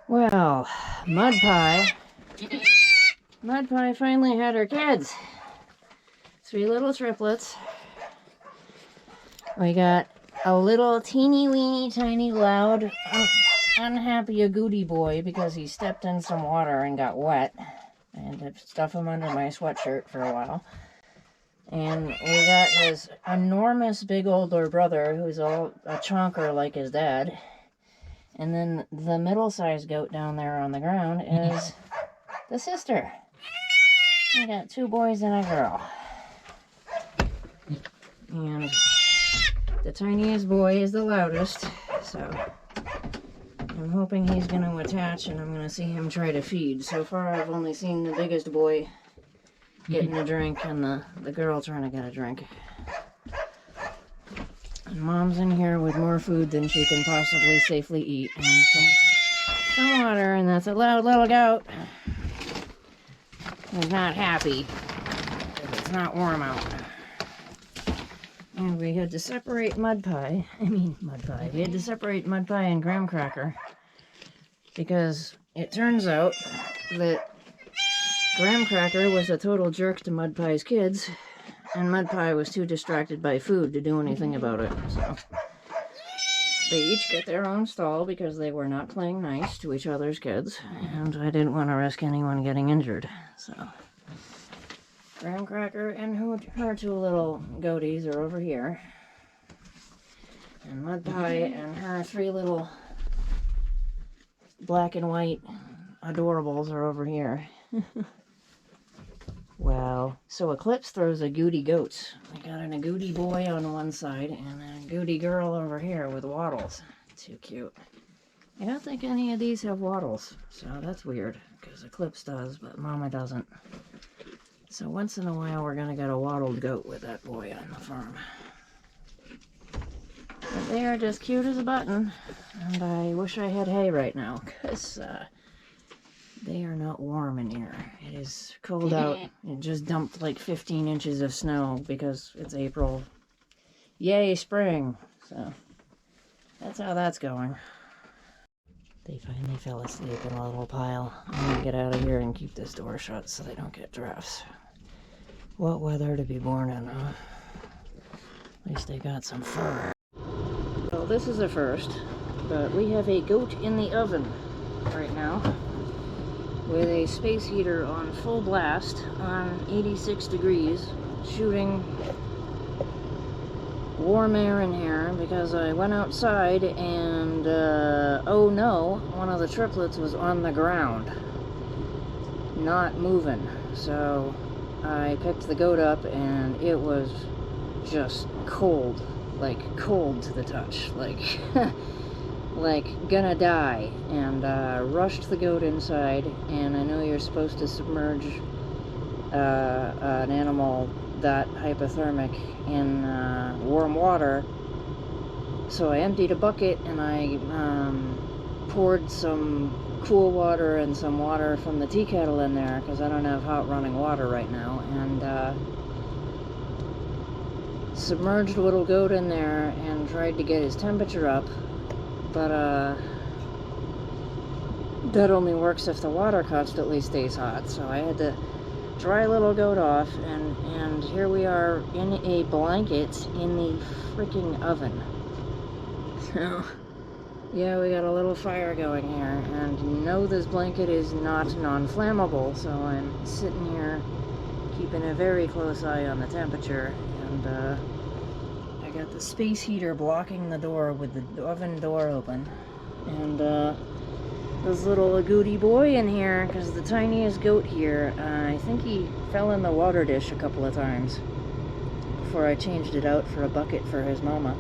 Well, Mudpie finally had her kids. 3 little triplets. We got a little teeny weeny tiny loud unhappy agouti boy because he stepped in some water and got wet. I had to stuff him under my sweatshirt for a while. And we got his enormous big older brother who's all a chonker like his dad. And then the middle-sized goat down there on the ground is the sister. We got 2 boys and a girl. And the tiniest boy is the loudest, so I'm hoping he's going to attach and I'm going to see him try to feed. So far I've only seen the biggest boy getting a drink and the girl trying to get a drink. And Mom's in here with more food than she can possibly safely eat. And some water, and that's a loud little goat. He's not happy because it's not warm out. And we had to separate Mudpie. We had to separate Mudpie and Graham Cracker because it turns out that Graham Cracker was a total jerk to Mudpie's kids, and Mudpie was too distracted by food to do anything about it. So they each get their own stall because they were not playing nice to each other's kids, and I didn't want to risk anyone getting injured. So Graham Cracker and her 2 little goaties are over here, and Mudpie and her 3 little black and white adorables are over here. Well, so Eclipse throws agouti goats. We got an agouti boy on one side and an agouti girl over here with waddles. Too cute. I don't think any of these have waddles, so that's weird, because Eclipse does, but Mama doesn't. So once in a while we're going to get a waddled goat with that boy on the farm. But they are just cute as a button, and I wish I had hay right now, because they are not warm in here. It is cold out. It just dumped like 15 inches of snow because it's April. Yay, spring! So that's how that's going. They finally fell asleep in a little pile. I'm gonna get out of here and keep this door shut so they don't get drafts. What weather to be born in, huh? At least they got some fur. Well, this is a first, but we have a goat in the oven right now with a space heater on full blast on 86 degrees, shooting warm air in here because I went outside and, oh no, one of the triplets was on the ground, not moving. So I picked the goat up and it was just cold, like cold to the touch, like like gonna die, and rushed the goat inside. And I know you're supposed to submerge an animal that hypothermic in warm water, so I emptied a bucket and I poured some cool water and some water from the tea kettle in there because I don't have hot running water right now, and submerged little goat in there and tried to get his temperature up. But that only works if the water constantly stays hot, so I had to dry little goat off, and here we are in a blanket in the freaking oven. So yeah, we got a little fire going here, and no, this blanket is not non-flammable, so I'm sitting here keeping a very close eye on the temperature, and I got the space heater blocking the door with the oven door open, and this little agouti boy in here, because the tiniest goat here, I think he fell in the water dish a couple of times before I changed it out for a bucket for his mama,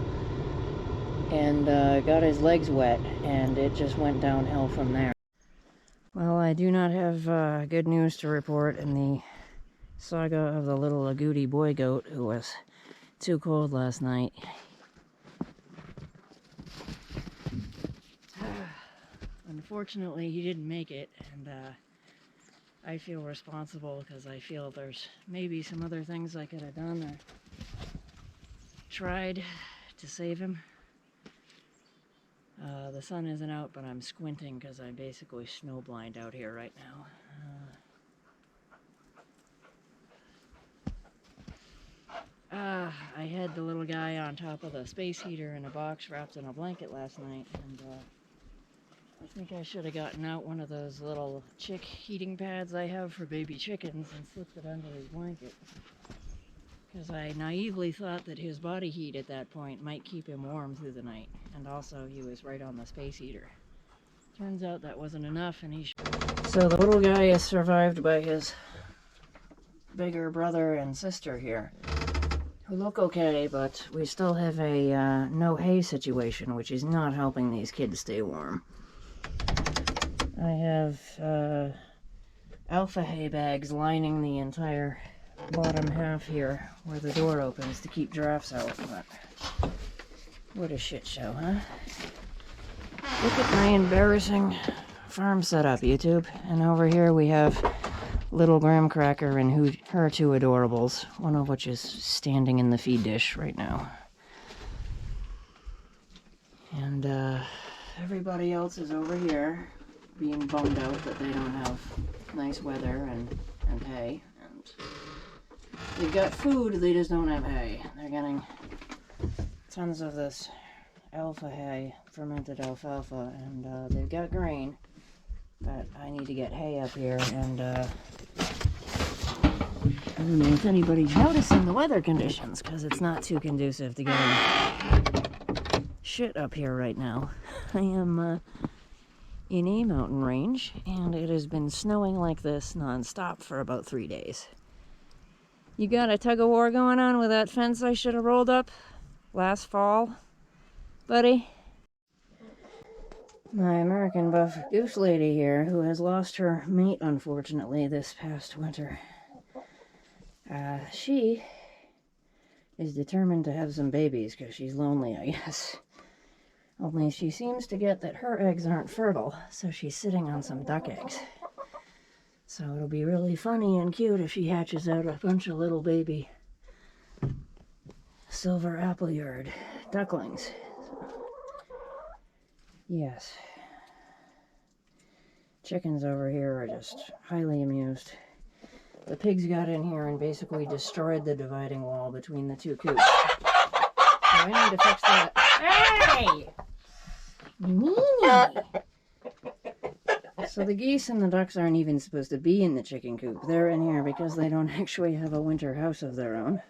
and got his legs wet, and it just went downhill from there. Well, I do not have good news to report in the saga of the little agouti boy goat who was too cold last night. Unfortunately, he didn't make it, and I feel responsible because I feel there's maybe some other things I could have done or tried to save him. The sun isn't out, but I'm squinting because I'm basically snowblind out here right now. I had the little guy on top of the space heater in a box wrapped in a blanket last night, and I think I should have gotten out one of those little chick heating pads I have for baby chickens and slipped it under his blanket. Because I naively thought that his body heat at that point might keep him warm through the night, and also he was right on the space heater. Turns out that wasn't enough, and so the little guy is survived by his bigger brother and sister here, who look okay, but we still have a no hay situation, which is not helping these kids stay warm. I have alpha hay bags lining the entire bottom half here where the door opens to keep drafts out, but what a shit show, huh? Look at my embarrassing farm setup, YouTube. And over here we have little graham cracker and her two adorables, one of which is standing in the feed dish right now. And everybody else is over here being bummed out that they don't have nice weather and hay. And they've got food, they just don't have hay. They're getting tons of this alpha hay, fermented alfalfa, and they've got grain, but I need to get hay up here, and I don't know if anybody's noticing the weather conditions, because it's not too conducive to getting shit up here right now. I am in a mountain range, and it has been snowing like this non-stop for about 3 days. You got a tug-of-war going on with that fence I should have rolled up last fall, buddy? My American buff goose lady here, who has lost her mate, unfortunately, this past winter. She is determined to have some babies because she's lonely, I guess. Only she seems to get that her eggs aren't fertile, so she's sitting on some duck eggs. So it'll be really funny and cute if she hatches out a bunch of little baby silver apple-yard ducklings. Yes. Chickens over here are just highly amused. The pigs got in here and basically destroyed the dividing wall between the two coops. So I need to fix that. Hey! Meanie! So the geese and the ducks aren't even supposed to be in the chicken coop. They're in here because they don't actually have a winter house of their own.